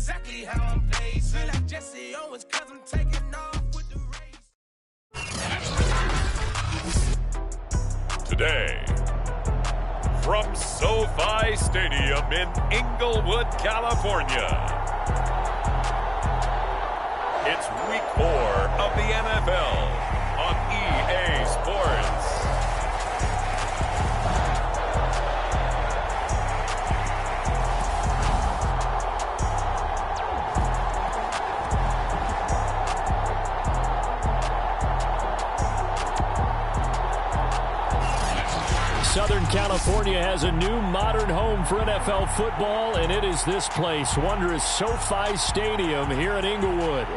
exactly how I'm played. Feel like Jesse Owens, cause I'm taking off with the race. Today, from SoFi Stadium in Inglewood, California, it's Week 4 of the NFL on EA Sports. Southern California has a new modern home for NFL football, and it is this place, wondrous SoFi Stadium here in Inglewood.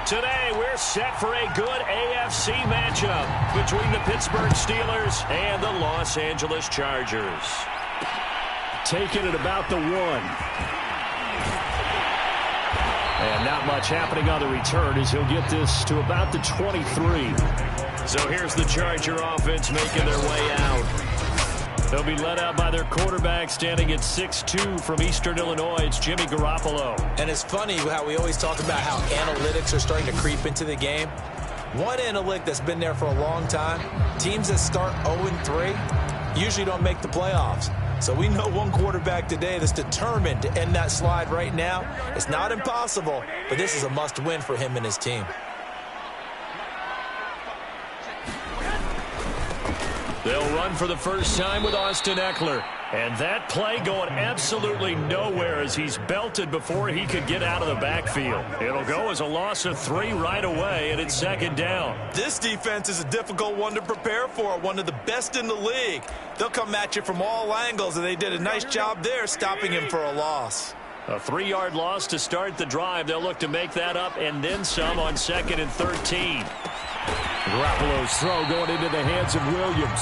Today, we're set for a good AFC matchup between the Pittsburgh Steelers and the Los Angeles Chargers. Taking it about the 1. And not much happening on the return as he'll get this to about the 23. So here's the Charger offense making their way out. They'll be led out by their quarterback standing at 6'2" from Eastern Illinois. It's Jimmy Garoppolo. And it's funny how we always talk about how analytics are starting to creep into the game. One analytic that's been there for a long time, teams that start 0-3 usually don't make the playoffs. So we know one quarterback today that's determined to end that slide right now. It's not impossible, but this is a must-win for him and his team. They'll run for the first time with Austin Eckler. And that play going absolutely nowhere as he's belted before he could get out of the backfield. It'll go as a loss of 3 right away, and it's second down. This defense is a difficult one to prepare for, one of the best in the league. They'll come at you from all angles, and they did a nice job there stopping him for a loss. A 3-yard loss to start the drive. They'll look to make that up and then some on 2nd and 13. Garoppolo's throw going into the hands of Williams.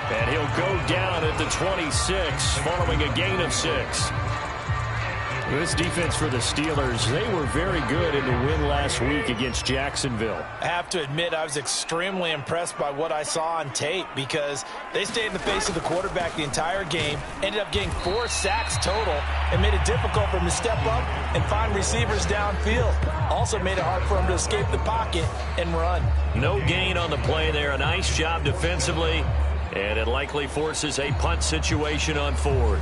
And he'll go down at the 26 following a gain of 6. This defense for the Steelers, they were very good in the win last week against Jacksonville. I have to admit, I was extremely impressed by what I saw on tape because they stayed in the face of the quarterback the entire game, ended up getting 4 sacks total, and made it difficult for him to step up and find receivers downfield. Also made it hard for him to escape the pocket and run. No gain on the play there. A nice job defensively, and it likely forces a punt situation on 4th.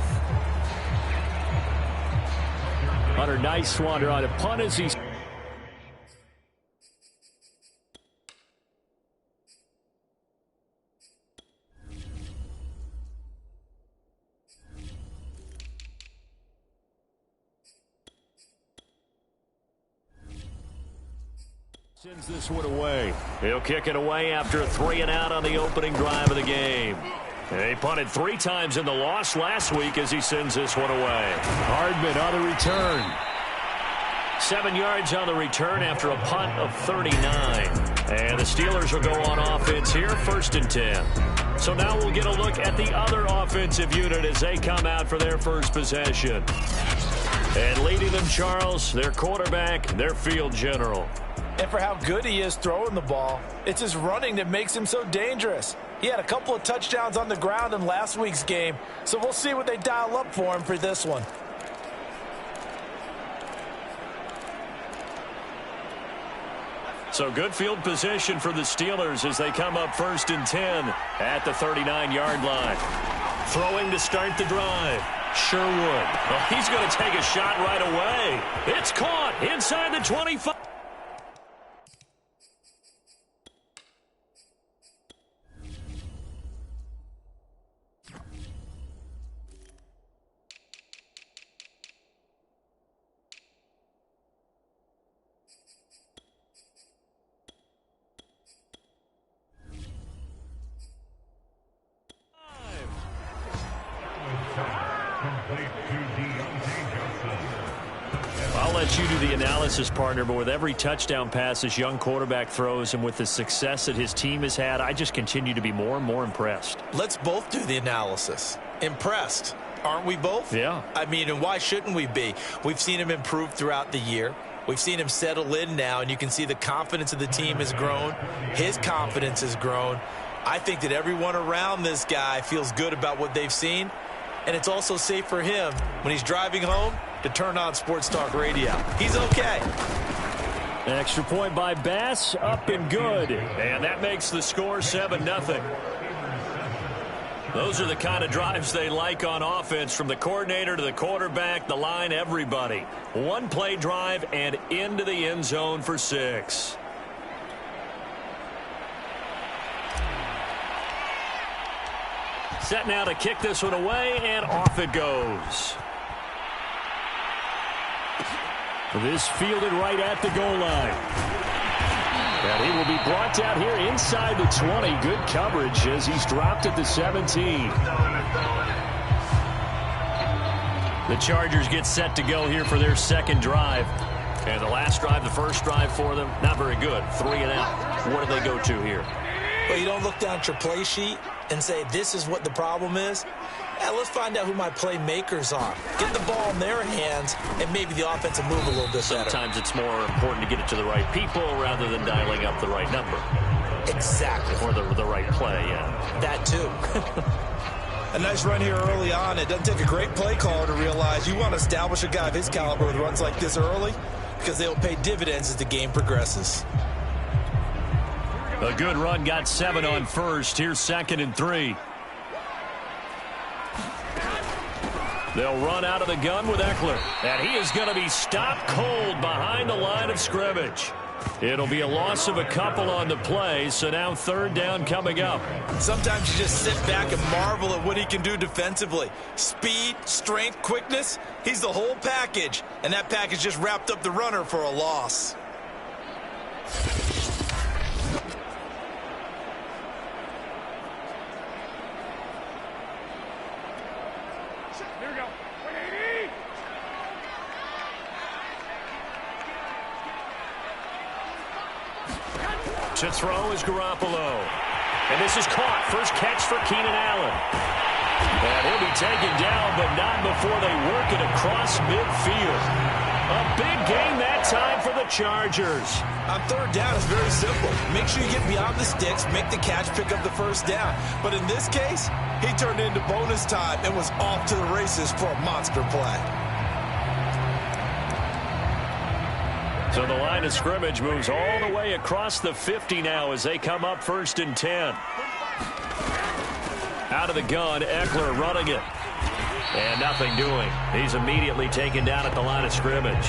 Hunter Nicewander on a punt as he sends this one away. He'll kick it away after a 3-and-out on the opening drive of the game. They punted 3 times in the loss last week as he sends this one away. Hardman on the return. 7 yards on the return after a punt of 39. And the Steelers will go on offense here, 1st and 10. So now we'll get a look at the other offensive unit as they come out for their first possession. And leading them, Charles, their quarterback, their field general. And for how good he is throwing the ball, it's his running that makes him so dangerous. He had a couple of touchdowns on the ground in last week's game, so we'll see what they dial up for him for this one. So good field position for the Steelers as they come up 1st and 10 at the 39-yard line. Throwing to start the drive. Sherwood. Well, he's going to take a shot right away. It's caught inside the 25. I'll let you do the analysis, partner, but with every touchdown pass this young quarterback throws and with the success that his team has had, I just continue to be more and more impressed. Let's both do the analysis. Impressed. Aren't we both? Yeah. I mean, and why shouldn't we be? We've seen him improve throughout the year. We've seen him settle in now, and you can see the confidence of the team has grown. His confidence has grown. I think that everyone around this guy feels good about what they've seen. and it's also safe for him when he's driving home to turn on Sports Talk Radio. He's okay. Extra point by Bass, up and good. And that makes the score 7-0. Those are the kind of drives they like on offense, from the coordinator to the quarterback, the line, everybody. One-play drive and into the end zone for 6. Set now to kick this one away, and off it goes. This fielded right at the goal line. And he will be brought down here inside the 20. Good coverage as he's dropped at the 17. The Chargers get set to go here for their second drive. And the last drive, the first drive for them, not very good. 3 and out. What do they go to here? Well, you don't look down at your play sheet and say, this is what the problem is. Yeah, let's find out who my playmakers are. Get the ball in their hands, and maybe the offense will move a little bit better. Sometimes it's more important to get it to the right people rather than dialing up the right number. Exactly. Or the right play, yeah. That too. A nice run here early on. It doesn't take a great play caller to realize you want to establish a guy of his caliber with runs like this early, because they'll pay dividends as the game progresses. A good run, got 7 on first. Here's 2nd and 3. They'll run out of the gun with Eckler. And he is going to be stopped cold behind the line of scrimmage. It'll be a loss of a couple on the play, so now 3rd down coming up. Sometimes you just sit back and marvel at what he can do defensively. Speed, strength, quickness, he's the whole package. And that package just wrapped up the runner for a loss. To throw is Garoppolo. And this is caught. First catch for Keenan Allen. And he'll be taken down, but not before they work it across midfield. A big gain that time for the Chargers. On 3rd down, it's very simple. Make sure you get beyond the sticks, make the catch, pick up the first down. But in this case, he turned into bonus time and was off to the races for a monster play. So the line of scrimmage moves all the way across the 50 now as they come up 1st and 10. Out of the gun, Eckler running it. And nothing doing. He's immediately taken down at the line of scrimmage.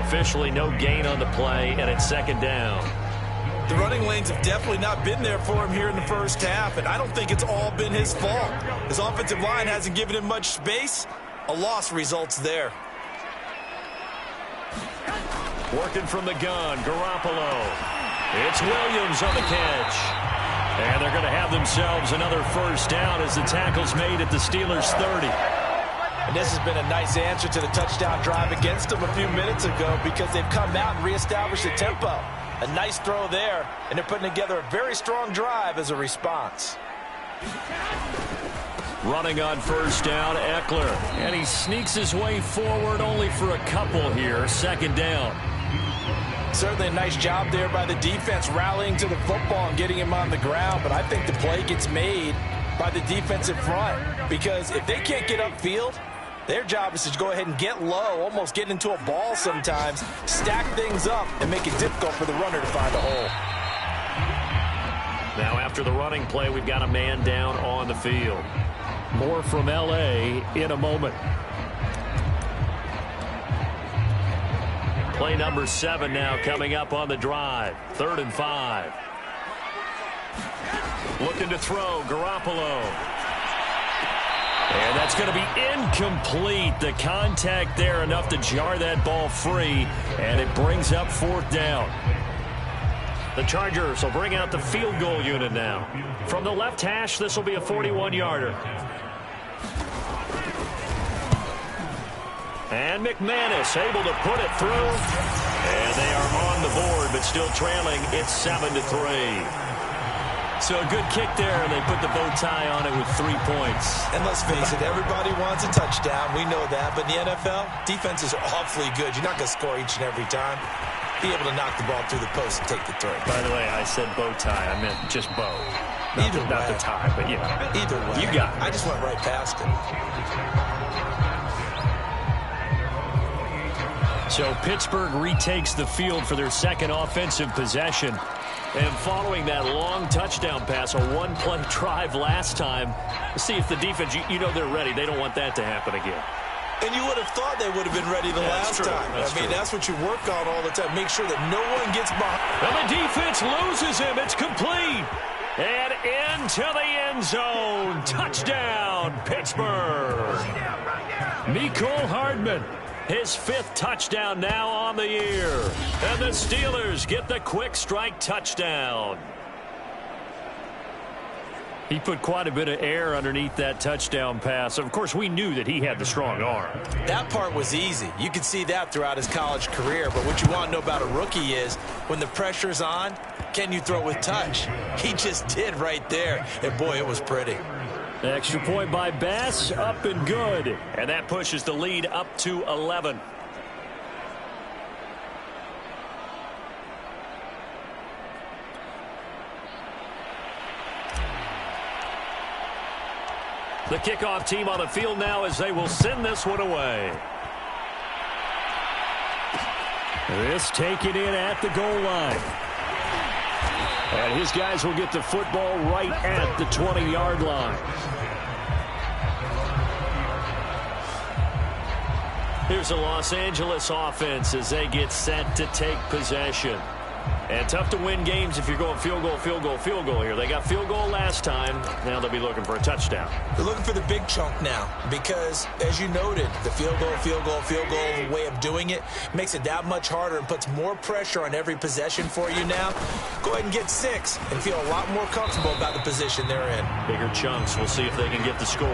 Officially no gain on the play, and it's 2nd down. The running lanes have definitely not been there for him here in the first half, and I don't think it's all been his fault. His offensive line hasn't given him much space. A loss results there. Working from the gun, Garoppolo. It's Williams on the catch. And they're going to have themselves another 1st down as the tackle's made at the Steelers' 30. And this has been a nice answer to the touchdown drive against them a few minutes ago, because they've come out and reestablished the tempo. A nice throw there, and they're putting together a very strong drive as a response. Running on 1st down, Eckler. And he sneaks his way forward only for a couple here. 2nd down. Certainly a nice job there by the defense rallying to the football and getting him on the ground, but I think the play gets made by the defensive front, because if they can't get upfield, their job is to go ahead and get low, almost get into a ball sometimes, stack things up, and make it difficult for the runner to find a hole. Now after the running play, we've got a man down on the field. More from L.A. in a moment. Play number 7 now coming up on the drive. 3rd and 5. Looking to throw, Garoppolo. And that's going to be incomplete. The contact there enough to jar that ball free, and it brings up 4th down. The Chargers will bring out the field goal unit now. From the left hash, this will be a 41-yarder. And McManus able to put it through. And they are on the board, but still trailing. It's 7-3. So a good kick there, and they put the bow tie on it with 3 points. And let's face it, everybody wants a touchdown. We know that. But in the NFL, defenses are awfully good. You're not going to score each and every time. Be able to knock the ball through the post and take the throw. By the way, I said bow tie. I meant just bow. Not the tie, but you know. Either way. You got it. I just went right past it. So Pittsburgh retakes the field for their second offensive possession. And following that long touchdown pass, a one-play drive last time, see if the defense, you know they're ready. They don't want that to happen again. And you would have thought they would have been ready the last time. That's what you work on all the time. Make sure that no one gets behind. And the defense loses him. It's complete. And into the end zone. Touchdown, Pittsburgh. Mecole Hardman. His 5th touchdown now on the year. And the Steelers get the quick strike touchdown. He put quite a bit of air underneath that touchdown pass. Of course, we knew that he had the strong arm. That part was easy. You could see that throughout his college career. But what you want to know about a rookie is when the pressure's on, can you throw with touch? He just did right there. And, boy, it was pretty. Extra point by Bass, up and good. And that pushes the lead up to 11. The kickoff team on the field now as they will send this one away. This taken in at the goal line. And his guys will get the football right at the 20-yard line. Here's the Los Angeles offense as they get set to take possession. And tough to win games if you're going field goal, field goal, field goal here. They got field goal last time. Now they'll be looking for a touchdown. They're looking for the big chunk now because, as you noted, the field goal way of doing it makes it that much harder and puts more pressure on every possession for you now. Go ahead and get 6 and feel a lot more comfortable about the position they're in. Bigger chunks. We'll see if they can get the score.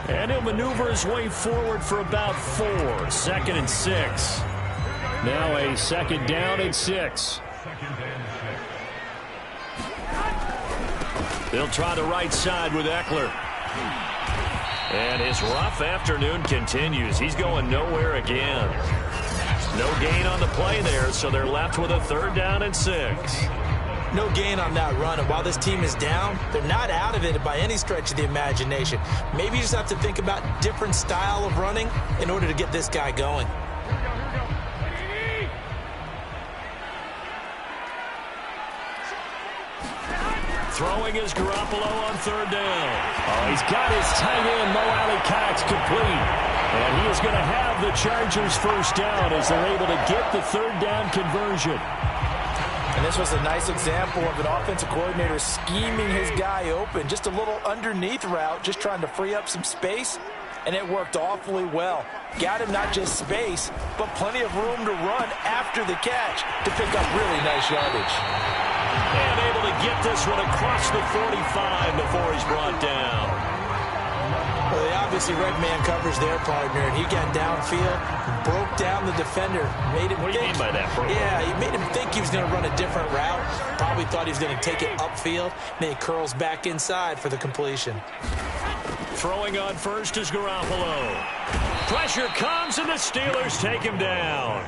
And he'll maneuver his way forward for about 4. 2nd and 6. Now a 2nd down and 6. They'll try the right side with Eckler. And his rough afternoon continues. He's going nowhere again. No gain on the play there, so they're left with a 3rd down and 6. No gain on that run, and while this team is down, they're not out of it by any stretch of the imagination. Maybe you just have to think about different style of running in order to get this guy going. Throwing is Garoppolo on 3rd down. Oh, he's got his tight end, Mo Alley-Cox, complete. And he is going to have the Chargers' 1st down as they're able to get the 3rd down conversion. And this was a nice example of an offensive coordinator scheming his guy open. Just a little underneath route, just trying to free up some space. And it worked awfully well. Got him not just space, but plenty of room to run after the catch to pick up really nice yardage. And able to get this one across the 45 before he's brought down. Well, they obviously read man coverage their partner, and he got downfield, broke down the defender, made him What do you mean by that, bro? Yeah, he made him think he was going to run a different route. Probably thought he was going to take it upfield. Then he curls back inside for the completion. Throwing on first is Garoppolo. Pressure comes, and the Steelers take him down.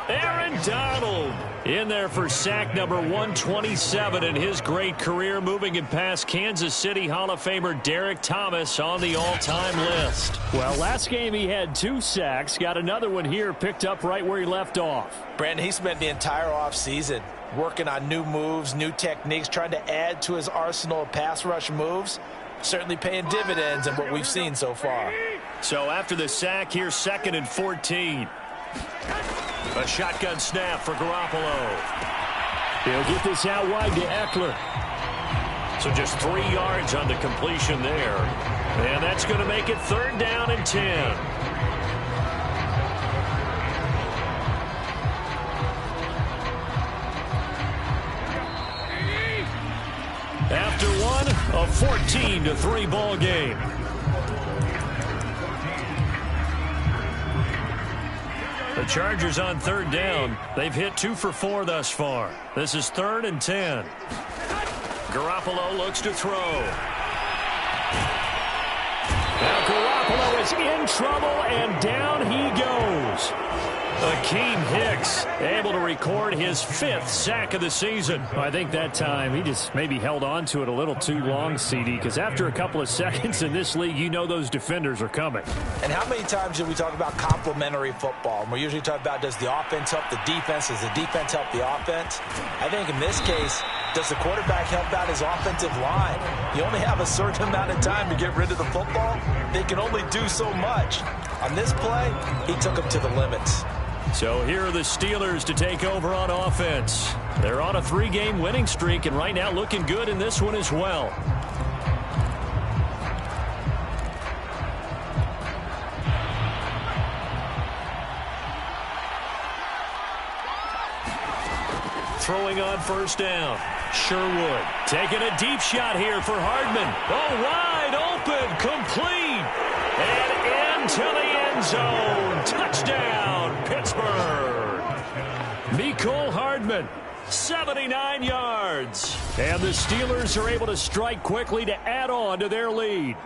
Aaron Donald in there for sack number 127 in his great career, moving it past Kansas City Hall of Famer Derek Thomas on the all-time list. Well, last game he had 2 sacks, got another one here picked up right where he left off. Brandon, he spent the entire offseason working on new moves, new techniques, trying to add to his arsenal of pass rush moves. Certainly paying dividends in what we've seen so far. So after the sack, here's 2nd and 14. A shotgun snap for Garoppolo. He'll get this out wide to Eckler. So just 3 yards on the completion there. And that's going to make it 3rd down and 10. After one, a 14-3 ball game. The Chargers on 3rd down. They've hit 2 for 4 thus far. This is 3rd and 10. Garoppolo looks to throw. Now Garoppolo is in trouble, and down he goes. Akeem Hicks able to record his 5th sack of the season. I think that time he just maybe held on to it a little too long, CD, because after a couple of seconds in this league, you know those defenders are coming. And how many times do we talk about complementary football? And we're usually talking about, does the offense help the defense? Does the defense help the offense? I think in this case, does the quarterback help out his offensive line? You only have a certain amount of time to get rid of the football. They can only do so much. On this play, he took them to the limits. So here are the Steelers to take over on offense. They're on a 3-game winning streak, and right now looking good in this one as well. Throwing on first down. Sherwood taking a deep shot here for Hardman. Oh, wide open, complete, and into the end zone. Touchdown, Pittsburgh. Mecole Hardman, 79 yards. And the Steelers are able to strike quickly to add on to their lead.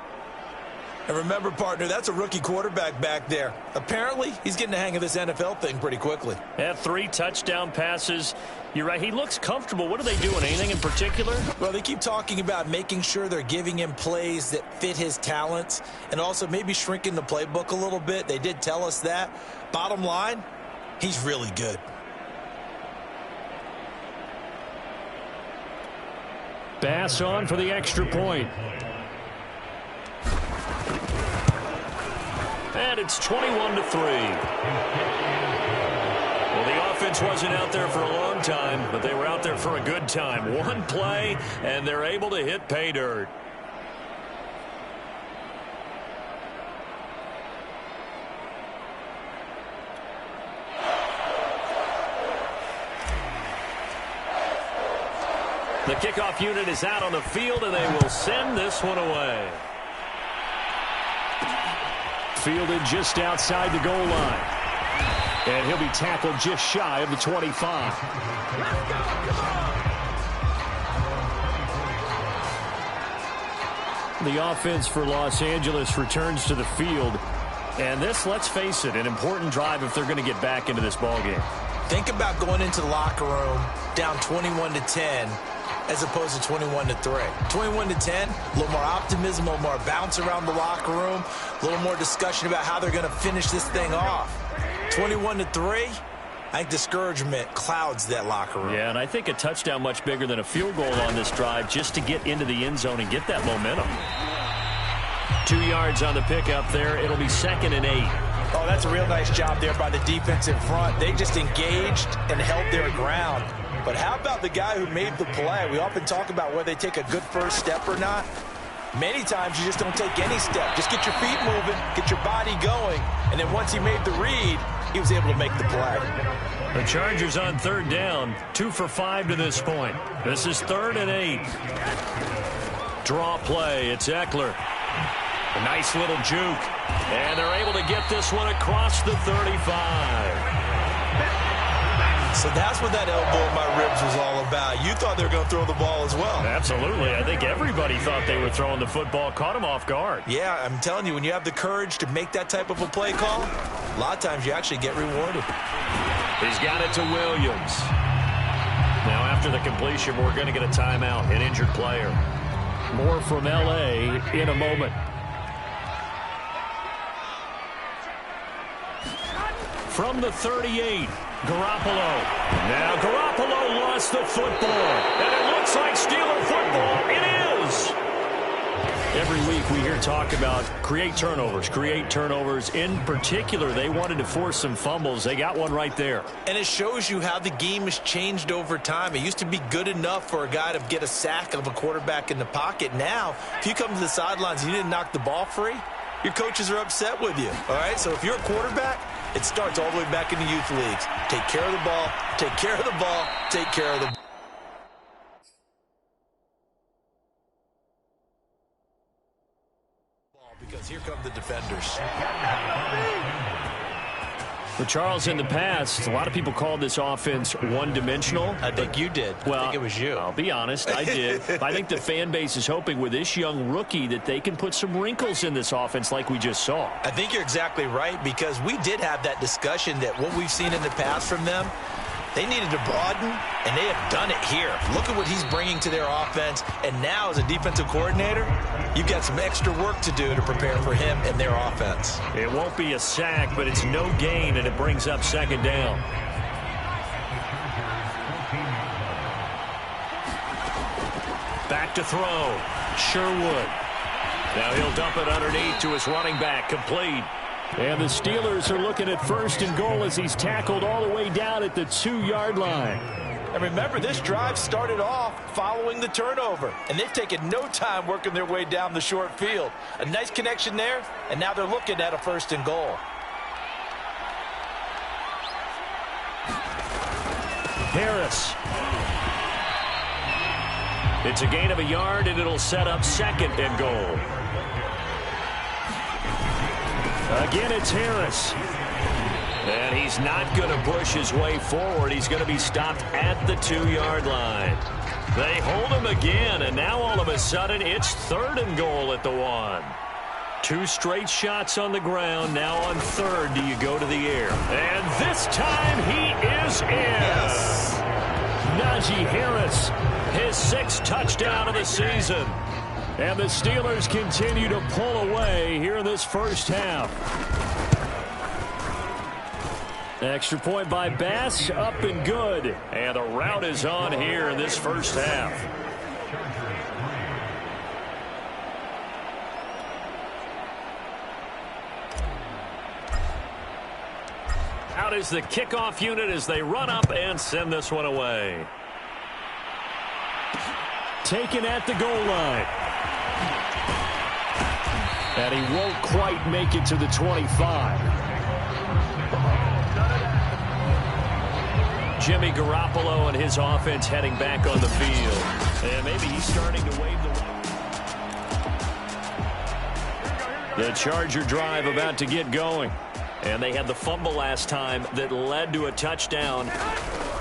And remember, partner, that's a rookie quarterback back there. Apparently, he's getting the hang of this NFL thing pretty quickly. Had 3 touchdown passes. You're right, he looks comfortable. What are they doing? Anything in particular? Well, they keep talking about making sure they're giving him plays that fit his talents and also maybe shrinking the playbook a little bit. They did tell us that. Bottom line, he's really good. Bass on for the extra point. And it's 21-3. Well, the offense wasn't out there for a long time, but they were out there for a good time. One play, and they're able to hit pay dirt. The kickoff unit is out on the field, and they will send this one away. Fielded just outside the goal line. And he'll be tackled just shy of the 25. The offense for Los Angeles returns to the field. And this, let's face it, an important drive if they're going to get back into this ballgame. Think about going into the locker room down 21-10 as opposed to 21-3. 21-10, a little more optimism, a little more bounce around the locker room, a little more discussion about how they're going to finish this thing off. 21-3, I think discouragement clouds that locker room. Yeah, and I think a touchdown much bigger than a field goal on this drive just to get into the end zone and get that momentum. 2 yards on the pickup there. It'll be 2nd and 8. Oh, that's a real nice job there by the defense in front. They just engaged and held their ground. But how about the guy who made the play? We often talk about whether they take a good first step or not. Many times you just don't take any step. Just get your feet moving, get your body going, and then once he made the read, he was able to make the play. The Chargers on 3rd down, 2 for 5 to this point. This is 3rd and 8. Draw play, it's Eckler. A nice little juke. And they're able to get this one across the 35. So that's what that elbow in my ribs was all about. You thought they were going to throw the ball as well. Absolutely. I think everybody thought they were throwing the football, caught him off guard. Yeah, I'm telling you, when you have the courage to make that type of a play call, a lot of times you actually get rewarded. He's got it to Williams. Now after the completion, we're going to get a timeout, an injured player. More from L.A. in a moment. From the 38, Garoppolo. Now Garoppolo lost the football. And it looks like Steeler football. It is. Every week we hear talk about create turnovers. In particular, they wanted to force some fumbles. They got one right there. And it shows you how the game has changed over time. It used to be good enough for a guy to get a sack of a quarterback in the pocket. Now, if you come to the sidelines and you didn't knock the ball free, your coaches are upset with you. All right, so if you're a quarterback, it starts all the way back in the youth leagues. Take care of the ball, take care of the ball, take care of the ball. Because here come the defenders. Well, Charles, in the past, a lot of people called this offense one-dimensional. I think you did. Well, I think it was you. I'll be honest, I did. I think the fan base is hoping with this young rookie that they can put some wrinkles in this offense like we just saw. I think you're exactly right, because we did have that discussion that what we've seen in the past from them, they needed to broaden, and they have done it here. Look at what he's bringing to their offense, and now as a defensive coordinator, you've got some extra work to do to prepare for him and their offense. It won't be a sack, but it's no gain, and it brings up second down. Back to throw. Sherwood. Now he'll dump it underneath to his running back. Complete. And the Steelers are looking at 1st and goal as he's tackled all the way down at the 2-yard line. And remember, this drive started off following the turnover, and they've taken no time working their way down the short field. A nice connection there, and now they're looking at a 1st and goal. Harris. It's a gain of a yard, and it'll set up 2nd and goal. Again, it's Harris. And he's not going to push his way forward. He's going to be stopped at the 2-yard line. They hold him again, and now all of a sudden it's 3rd and goal at the 1. 2 straight shots on the ground. Now on 3rd, do you go to the air? And this time he is in. Yes. Najee Harris, his 6th touchdown of the season. And the Steelers continue to pull away here in this first half. Extra point by Bass, up and good. And the route is on here in this first half. Out is the kickoff unit as they run up and send this one away. Taken at the goal line. And he won't quite make it to the 25. Jimmy Garoppolo and his offense heading back on the field. And maybe he's starting to wave the Charger drive about to get going. And they had the fumble last time that led to a touchdown.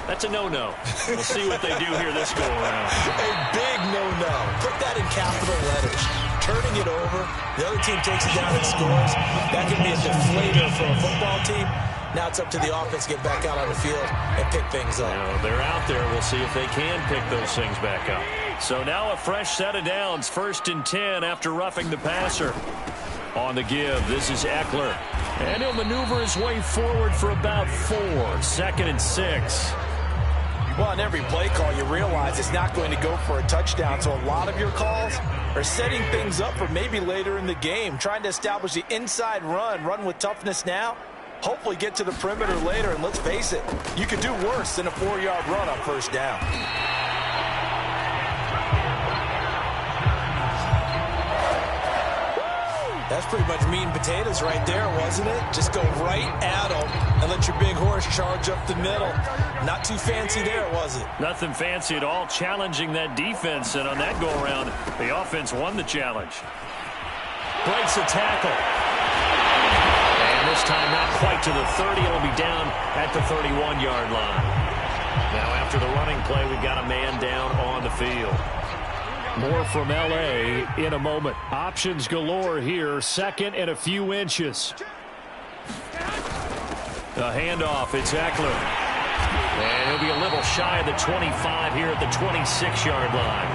That's a no-no. We'll see what they do here this go-around. A big no-no. Put that in capital letters. Turning it over, the other team takes it down and scores. That can be a deflator for a football team. Now it's up to the offense to get back out on the field and pick things up. They're out there. We'll see if they can pick those things back up. So now a fresh set of downs. 1st and 10 after roughing the passer. On the give, this is Eckler. And he'll maneuver his way forward for about 4. 2nd and 6. Well, on every play call, you realize it's not going to go for a touchdown. So a lot of your calls are setting things up for maybe later in the game, trying to establish the inside run with toughness now, hopefully get to the perimeter later. And let's face it, you could do worse than a 4-yard run on 1st down. That's pretty much meat and potatoes right there, wasn't it? Just go right at them and let your big horse charge up the middle. Not too fancy there, was it? Nothing fancy at all, challenging that defense. And on that go-around, the offense won the challenge. Breaks a tackle. And this time not quite to the 30. It'll be down at the 31-yard line. Now after the running play, we've got a man down on the field. More from L.A. in a moment. Options galore here. 2nd and a few inches. The handoff. It's Eckler. And he'll be a little shy of the 25 here at the 26-yard line.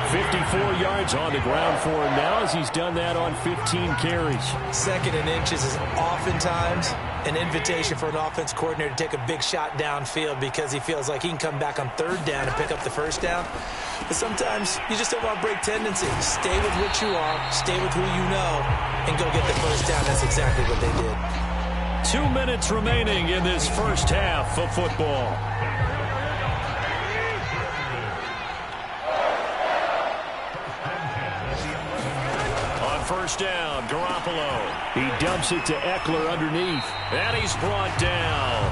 54 yards on the ground for him now as he's done that on 15 carries. 2nd and inches is oftentimes an invitation for an offense coordinator to take a big shot downfield because he feels like he can come back on 3rd down and pick up the 1st down. But sometimes you just don't want to break tendency. Stay with what you are, stay with who you know, and go get the 1st down. That's exactly what they did. 2 minutes remaining in this first half of football. On 1st down, Garoppolo. He dumps it to Eckler underneath. And he's brought down.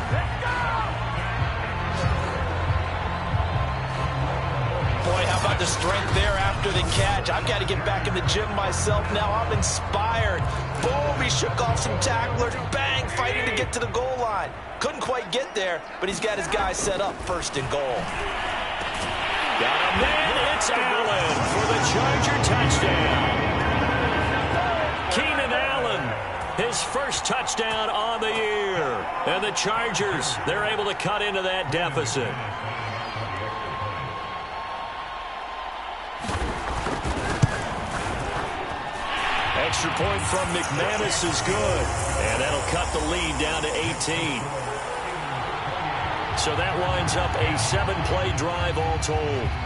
Boy, how about the strength there after the catch? I've got to get back in the gym myself now. I'm inspired. Boom, he shook off some tacklers. Bang, fighting to get to the goal line. Couldn't quite get there, but he's got his guys set up first and goal. Got him in. It's Allen for the Charger touchdown. Keenan Allen, his first touchdown on the year. And the Chargers, they're able to cut into that deficit. Extra point from McManus is good. And that'll cut the lead down to 18. So that winds up a 7-play drive all told.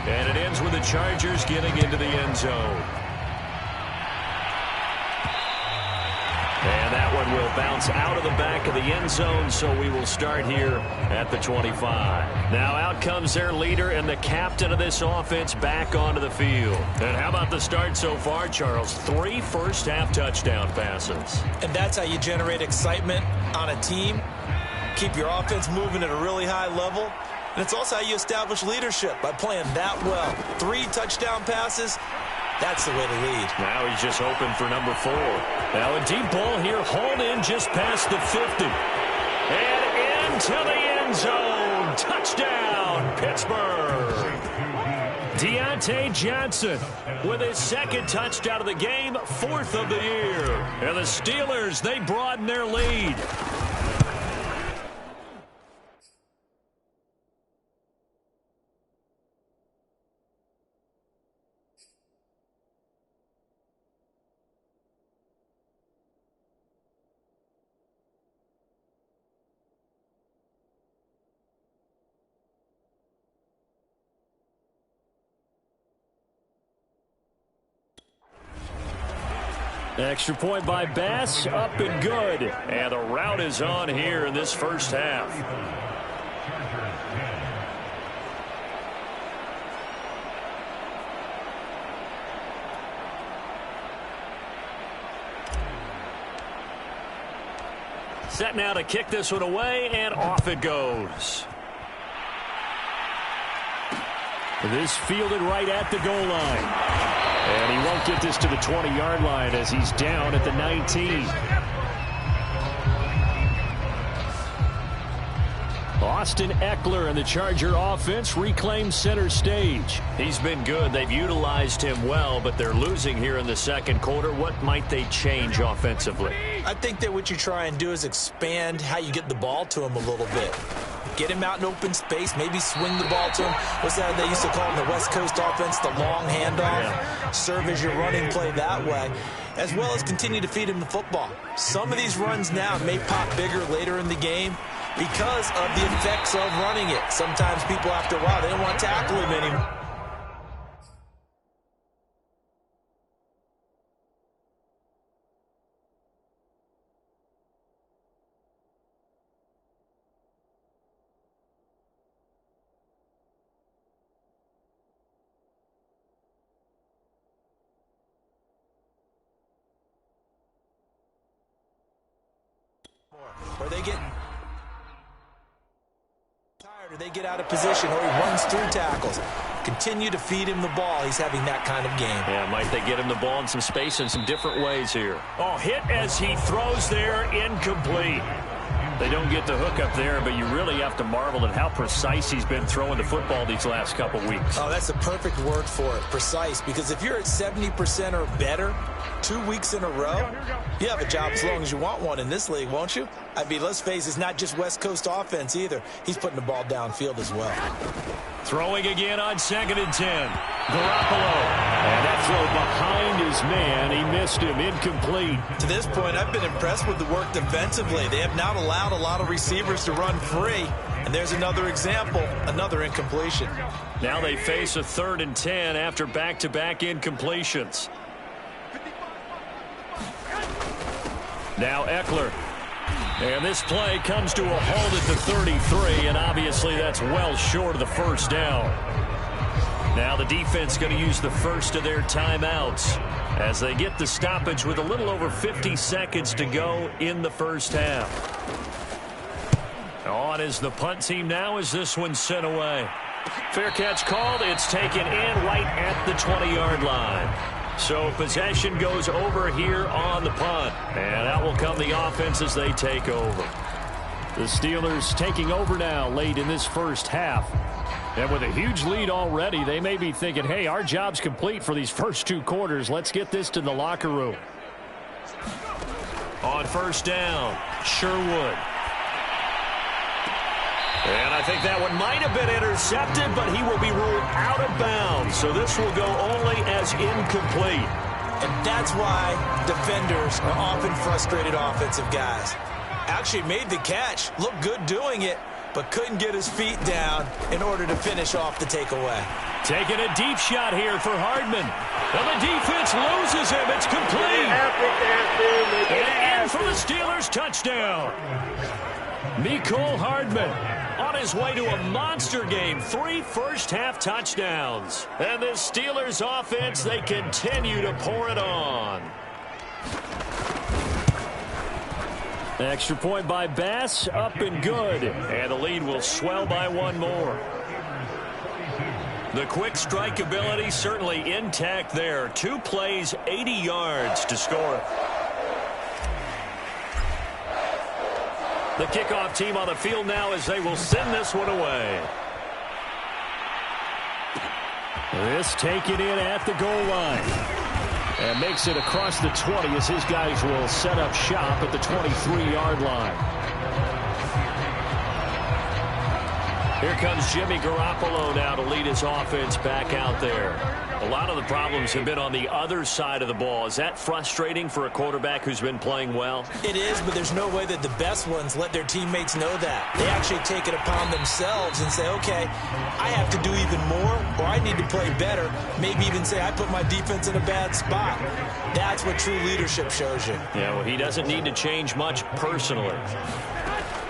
And it ends with the Chargers getting into the end zone. And that one will bounce out of the back of the end zone, so we will start here at the 25. Now out comes their leader and the captain of this offense back onto the field. And how about the start so far, Charles? 3 first-half touchdown passes. And that's how you generate excitement on a team. Keep your offense moving at a really high level. And it's also how you establish leadership, by playing that well. 3 touchdown passes. That's the way to lead. Now he's just hoping for number 4. Now a deep ball here, hauled in just past the 50. And into the end zone. Touchdown, Pittsburgh. Deontay Johnson with his 2nd touchdown of the game, 4th of the year. And the Steelers, they broaden their lead. Extra point by Bass, up and good. And the route is on here in this first half. Set now to kick this one away, and off it goes. This fielded right at the goal line. And he won't get this to the 20-yard line as he's down at the 19. Austin Eckler and the Charger offense reclaim center stage. He's been good. They've utilized him well, but they're losing here in the second quarter. What might they change offensively? I think that what you try and do is expand how you get the ball to him a little bit. Get him out in open space, maybe swing the ball to him. What's that they used to call in the West Coast offense, the long handoff? Yeah. Serve as your running play that way, as well as continue to feed him the football. Some of these runs now may pop bigger later in the game because of the effects of running it. Sometimes people, after a while, they don't want to tackle him anymore. Or they get tired, or they get out of position, or he runs through tackles. Continue to feed him the ball. He's having that kind of game. Yeah, might they get him the ball in some space in some different ways here. Oh, hit as he throws there, incomplete. They don't get the hook up there, but you really have to marvel at how precise he's been throwing the football these last couple weeks. Oh, that's a perfect word for it, precise, because if you're at 70% or better 2 weeks in a row, you have a job as long as you want one in this league, won't you? I mean, let's face it, it's not just West Coast offense either. He's putting the ball downfield as well. Throwing again on 2nd and 10. Garoppolo. And that throw behind his man. He missed him. Incomplete. To this point, I've been impressed with the work defensively. They have not allowed a lot of receivers to run free. And there's another example, another incompletion. Now they face a 3rd and 10 after back-to-back incompletions. Now Eckler. And this play comes to a halt at the 33, and obviously that's well short of the first down. Now the defense going to use the first of their timeouts as they get the stoppage with a little over 50 seconds to go in the first half. On is the punt team now as this one's sent away. Fair catch called. It's taken in right at the 20-yard line. So possession goes over here on the punt. And out will come the offense as they take over. The Steelers taking over now late in this first half. And with a huge lead already, they may be thinking, hey, our job's complete for these first 2 quarters. Let's get this to the locker room. On first down, Sherwood. And I think that one might have been intercepted, but he will be ruled out of bounds. So this will go only as incomplete. And that's why defenders are often frustrated offensive guys. Actually made the catch, looked good doing it, but couldn't get his feet down in order to finish off the takeaway. Taking a deep shot here for Hardman. And the defense loses him. It's complete. And in for the Steelers touchdown. Mecole Hardman on his way to a monster game. 3 first-half touchdowns. And the Steelers offense, they continue to pour it on. Extra point by Bass, up and good. And the lead will swell by 1 more. The quick strike ability certainly intact there. 2 plays, 80 yards to score. The kickoff team on the field now as they will send this one away. This taken in at the goal line. And makes it across the 20 as his guys will set up shop at the 23-yard line. Here comes Jimmy Garoppolo now to lead his offense back out there. A lot of the problems have been on the other side of the ball. Is that frustrating for a quarterback who's been playing well? It is, but there's no way that the best ones let their teammates know that. They actually take it upon themselves and say, okay, I have to do even more, or I need to play better. Maybe even say, I put my defense in a bad spot. That's what true leadership shows you. Yeah, well, he doesn't need to change much personally.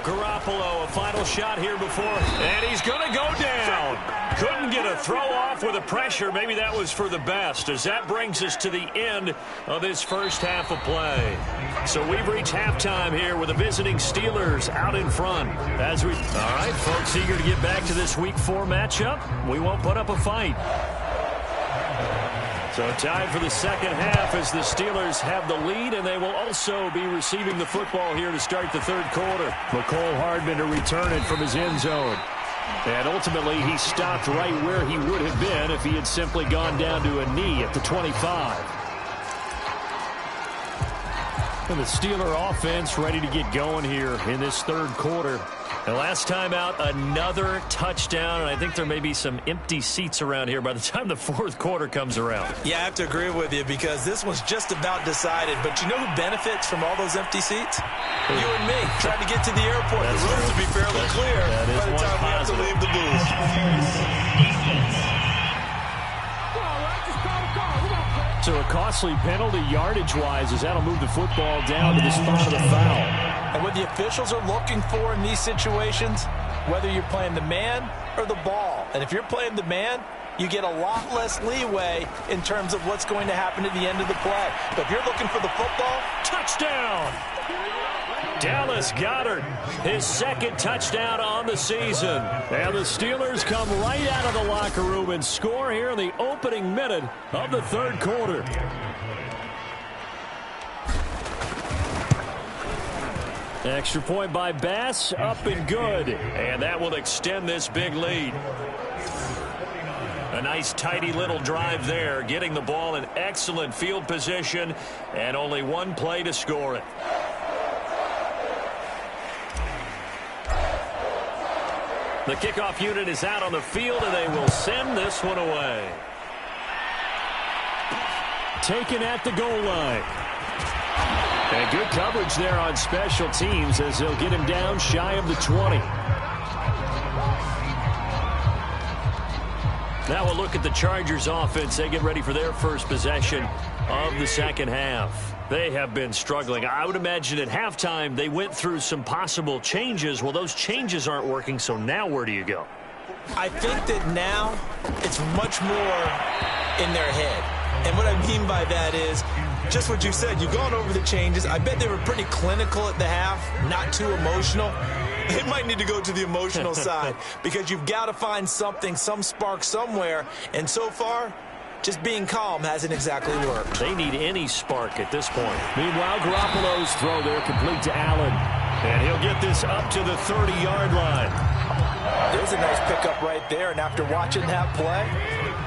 Garoppolo, a final shot here before, and he's going to go down. Couldn't get a throw off with the pressure. Maybe that was for the best, as that brings us to the end of this first half of play. So we've reached halftime here with the visiting Steelers out in front. All right, folks, eager to get back to this Week 4 matchup. We won't put up a fight. So time for the second half as the Steelers have the lead, and they will also be receiving the football here to start the third quarter. Mecole Hardman to return it from his end zone. And ultimately, he stopped right where he would have been if he had simply gone down to a knee at the 25. And the Steeler offense ready to get going here in this third quarter. And last time out, another touchdown, and I think there may be some empty seats around here by the time the fourth quarter comes around. Yeah, I have to agree with you because this one's just about decided. But you know who benefits from all those empty seats? You and me, trying to get to the airport. The roads will be fairly clear by the time we have to leave the booth. So a costly penalty yardage-wise as that'll move the football down to the spot of the foul. And what the officials are looking for in these situations, whether you're playing the man or the ball. And if you're playing the man, you get a lot less leeway in terms of what's going to happen at the end of the play. But if you're looking for the football, touchdown! Dallas Goedert, his second touchdown on the season. And the Steelers come right out of the locker room and score here in the opening minute of the third quarter. Extra point by Bass, up and good. And that will extend this big lead. A nice tidy little drive there, getting the ball in excellent field position, and only one play to score it. The kickoff unit is out on the field, and they will send this one away. Taken at the goal line. And good coverage there on special teams as they'll get him down shy of the 20. Now we'll look at the Chargers offense. They get ready for their first possession of the second half. They have been struggling. I would imagine at halftime they went through some possible changes. Well, those changes aren't working, so now where do you go? I think that now it's much more in their head. And what I mean by that is just what you said. You've gone over the changes. I bet they were pretty clinical at the half, not too emotional. They might need to go to the emotional side because you've got to find something, some spark somewhere. And so far, just being calm hasn't exactly worked. They need any spark at this point. Meanwhile, Garoppolo's throw there complete to Allen. And he'll get this up to the 30-yard line. There's a nice pickup right there, and after watching that play,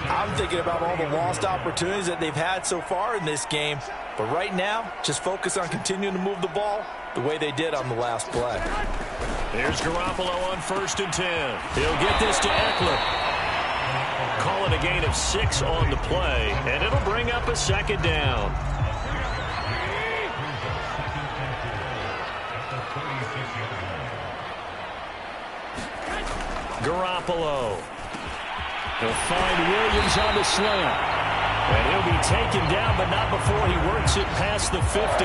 I'm thinking about all the lost opportunities that they've had so far in this game. But right now, just focus on continuing to move the ball the way they did on the last play. Here's Garoppolo on 1st and 10. He'll get this to Eckler. Call it a gain of 6 on the play, and it'll bring up a 2nd down. Garoppolo. He'll find Williams on the slant. And he'll be taken down, but not before he works it past the 50.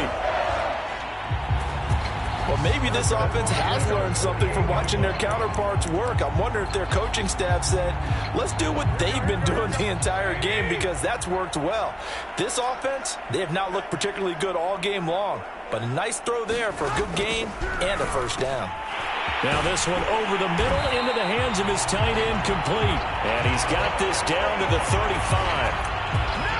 Well, maybe this offense has learned something from watching their counterparts work. I'm wondering if their coaching staff said, let's do what they've been doing the entire game, because that's worked well. This offense, they have not looked particularly good all game long, but a nice throw there for a good gain and a 1st down. Now this one over the middle into the hands of his tight end, complete. And he's got this down to the 35.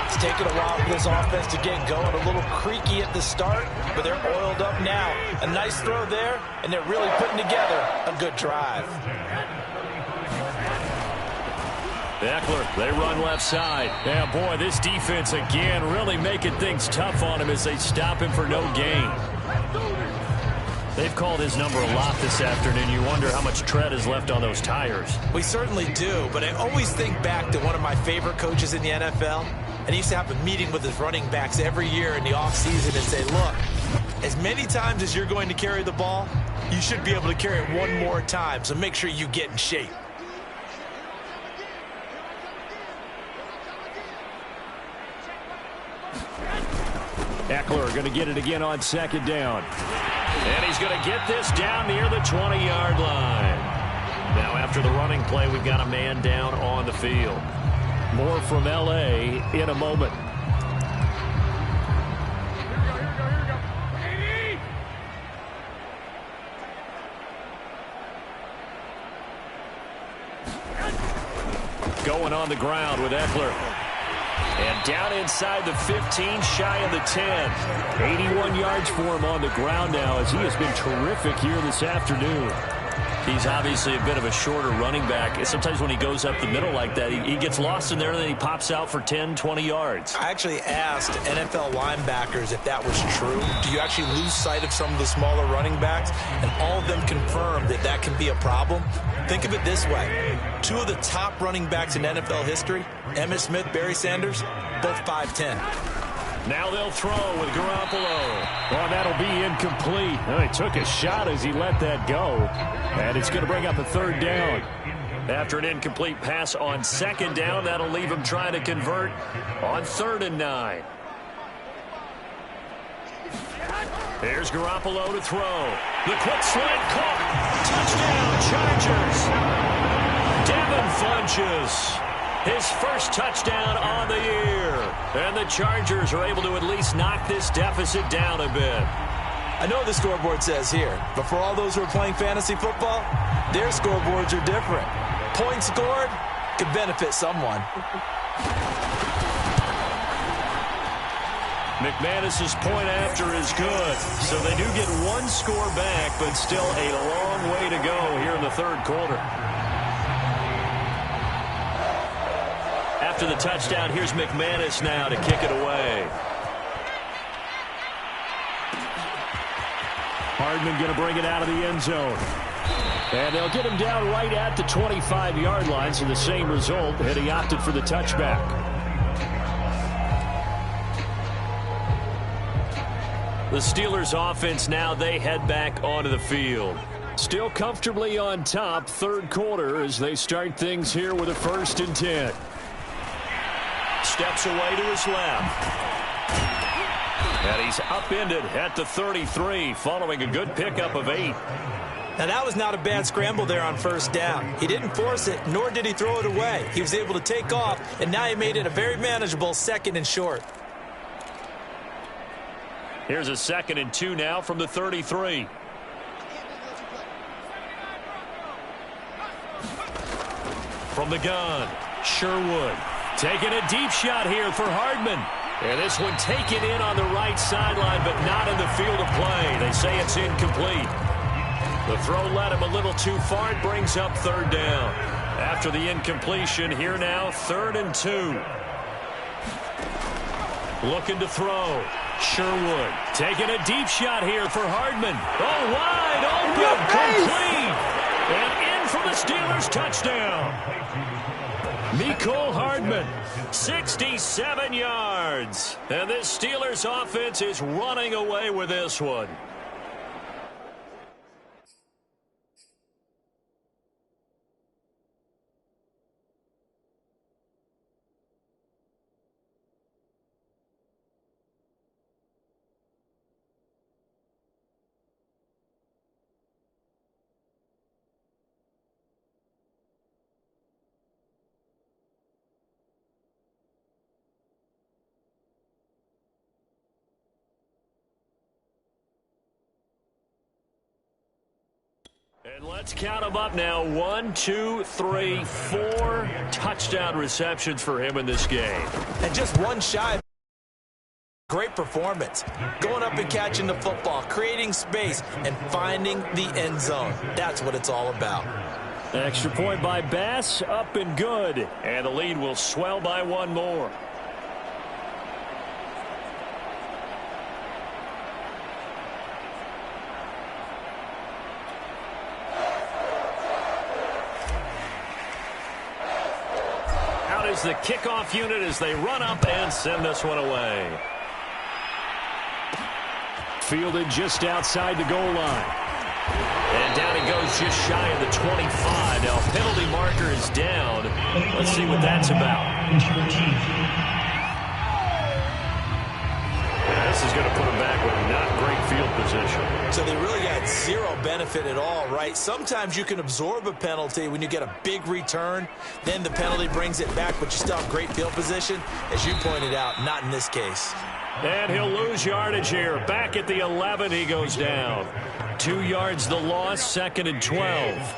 It's taken a while for this offense to get going. A little creaky at the start, but they're oiled up now. A nice throw there, and they're really putting together a good drive. Eckler, they run left side. Yeah, boy, this defense again really making things tough on him as they stop him for no gain. They've called his number a lot this afternoon. You wonder how much tread is left on those tires. We certainly do, but I always think back to one of my favorite coaches in the NFL, and he used to have a meeting with his running backs every year in the offseason and say, look, as many times as you're going to carry the ball, you should be able to carry it one more time, so make sure you get in shape. Eckler going to get it again on 2nd down. And he's going to get this down near the 20-yard line. Now after the running play, we've got a man down on the field. More from L.A. in a moment. Going on the ground with Eckler. And down inside the 15, shy of the 10. 81 yards for him on the ground now, as he has been terrific here this afternoon. He's obviously a bit of a shorter running back. Sometimes when he goes up the middle like that, he gets lost in there, and then he pops out for 10, 20 yards. I actually asked NFL linebackers if that was true. Do you actually lose sight of some of the smaller running backs? And all of them confirmed that that can be a problem. Think of it this way. 2 of the top running backs in NFL history, Emmitt Smith, Barry Sanders, both 5'10". Now they'll throw with Garoppolo. Well, that'll be incomplete. Well, he took a shot as he let that go. And it's going to bring up a 3rd down. After an incomplete pass on 2nd down, that'll leave him trying to convert on 3rd and 9. Here's Garoppolo to throw. The quick slant caught. Touchdown, Chargers. Devin Funchess. His first touchdown on the year. And the Chargers are able to at least knock this deficit down a bit. I know the scoreboard says here, but for all those who are playing fantasy football, their scoreboards are different. Points scored could benefit someone. McManus's point after is good. So they do get 1 score back, but still a long way to go here in the 3rd quarter. After the touchdown, here's McManus now to kick it away. Hardman going to bring it out of the end zone. And they'll get him down right at the 25-yard line, so the same result, and he opted for the touchback. The Steelers offense now, they head back onto the field. Still comfortably on top, 3rd quarter, as they start things here with a 1st and 10. Steps away to his left. And he's upended at the 33, following a good pickup of 8. Now, that was not a bad scramble there on 1st down. He didn't force it, nor did he throw it away. He was able to take off, and now he made it a very manageable 2nd and short. Here's a 2nd and 2 now from the 33. From the gun, Sherwood. Taking a deep shot here for Hardman. And this one taken in on the right sideline, but not in the field of play. They say it's incomplete. The throw led him a little too far. It brings up third down. After the incompletion, here now, 3rd and 2. Looking to throw. Sherwood taking a deep shot here for Hardman. Oh, wide open, complete. And in for the Steelers touchdown. Mecole Hardman, 67 yards. And this Steelers offense is running away with this one. And let's count them up now. 1, 2, 3, 4 touchdown receptions for him in this game. And just one shy. Great performance. Going up and catching the football, creating space, and finding the end zone. That's what it's all about. Extra point by Bass, up and good. And the lead will swell by one more. Out is the kickoff unit as they run up and send this one away. Fielded just outside the goal line. And down he goes just shy of the 25. Now penalty marker is down. Let's see what that's about. This is going to put him back with not great field position. So they really got zero benefit at all, right? Sometimes you can absorb a penalty when you get a big return. Then the penalty brings it back, but you still have great field position. As you pointed out, not in this case. And he'll lose yardage here. Back at the 11, he goes down. 2 yards the loss, 2nd and 12.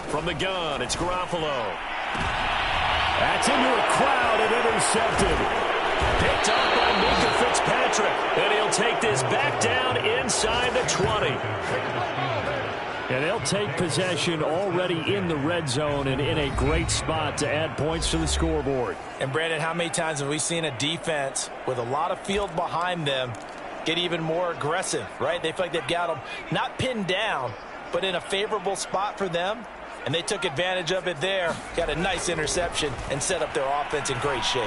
From the gun, it's Garoppolo. That's into a crowd and intercepted. Picked up by Minkah Fitzpatrick. And he'll take this back down inside the 20. And they'll take possession already in the red zone and in a great spot to add points to the scoreboard. And, Brandon, how many times have we seen a defense with a lot of field behind them get even more aggressive, right? They feel like they've got them not pinned down, but in a favorable spot for them. And they took advantage of it there, got a nice interception, and set up their offense in great shape.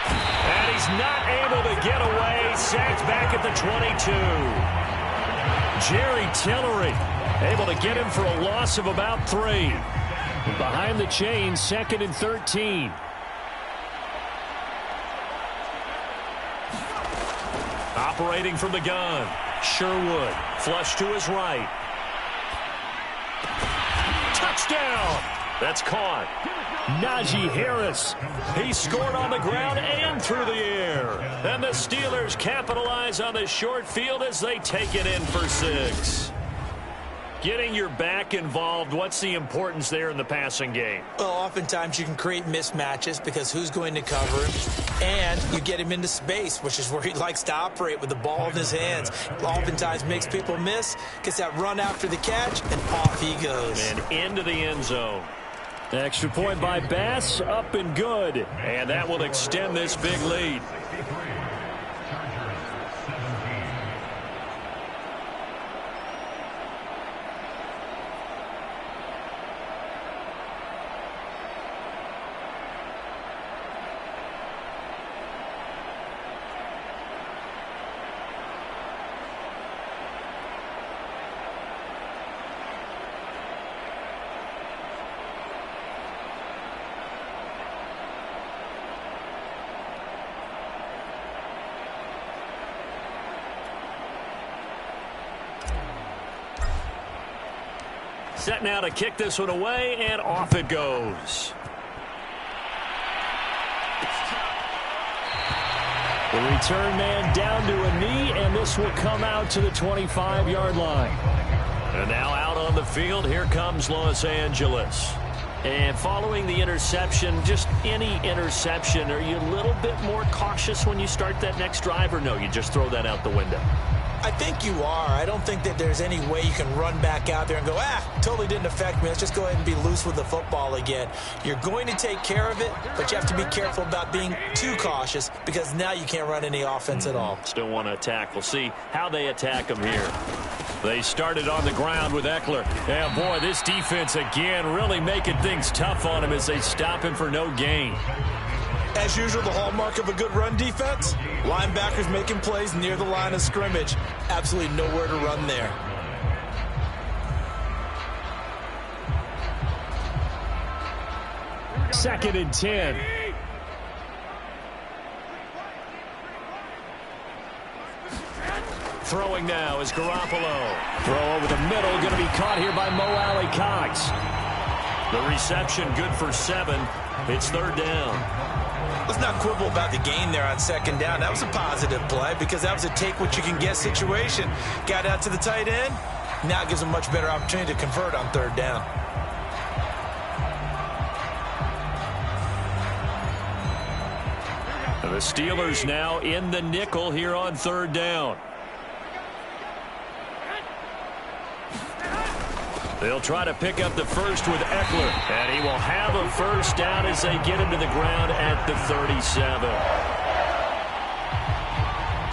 And he's not able to get away. Sacked back at the 22. Jerry Tillery able to get him for a loss of about 3. Behind the chains, 2nd and 13. Operating from the gun. Sherwood, flush to his right. Touchdown! That's caught. Najee Harris. He scored on the ground and through the air. And the Steelers capitalize on the short field as they take it in for 6. Getting your back involved, what's the importance there in the passing game? Well, oftentimes you can create mismatches because who's going to cover him? And you get him into space, which is where he likes to operate with the ball in his hands. Oftentimes makes people miss, gets that run after the catch, and off he goes. And into the end zone. Extra point by Bass, up and good. And that will extend this big lead. Set now to kick this one away, and off it goes. The return man down to a knee, and this will come out to the 25-yard line. And now out on the field, here comes Los Angeles. And following the interception, just any interception, are you a little bit more cautious when you start that next drive, or no, you just throw that out the window? I think you are. I don't think that there's any way you can run back out there and go, totally didn't affect me. Let's just go ahead and be loose with the football again. You're going to take care of it, but you have to be careful about being too cautious because now you can't run any offense at all. Still want to attack. We'll see how they attack them here. They started on the ground with Eckler. And, boy, this defense again really making things tough on him as they stop him for no gain. As usual, the hallmark of a good run defense, linebackers making plays near the line of scrimmage. Absolutely nowhere to run there. Second and 10. Throwing now is Garoppolo. Throw over the middle, going to be caught here by Mo Alley-Cox. The reception good for 7. It's third down. Let's not quibble about the gain there on second down. That was a positive play because that was a take-what-you-can-get situation. Got out to the tight end. Now it gives them a much better opportunity to convert on third down. The Steelers now in the nickel here on third down. They'll try to pick up the first with Eckler, and he will have a first down as they get him to the ground at the 37.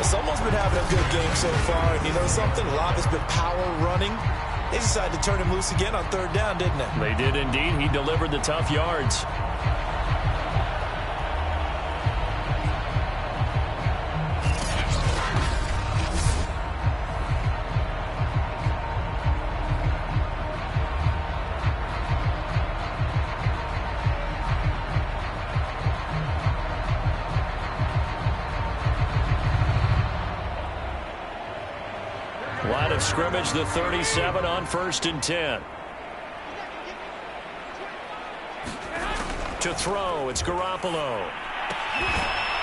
Someone's been having a good game so far, and you know something? A lot has been power running. They decided to turn him loose again on third down, didn't they? They did indeed. He delivered the tough yards. Line of scrimmage, the 37 on first and 10. To throw, it's Garoppolo.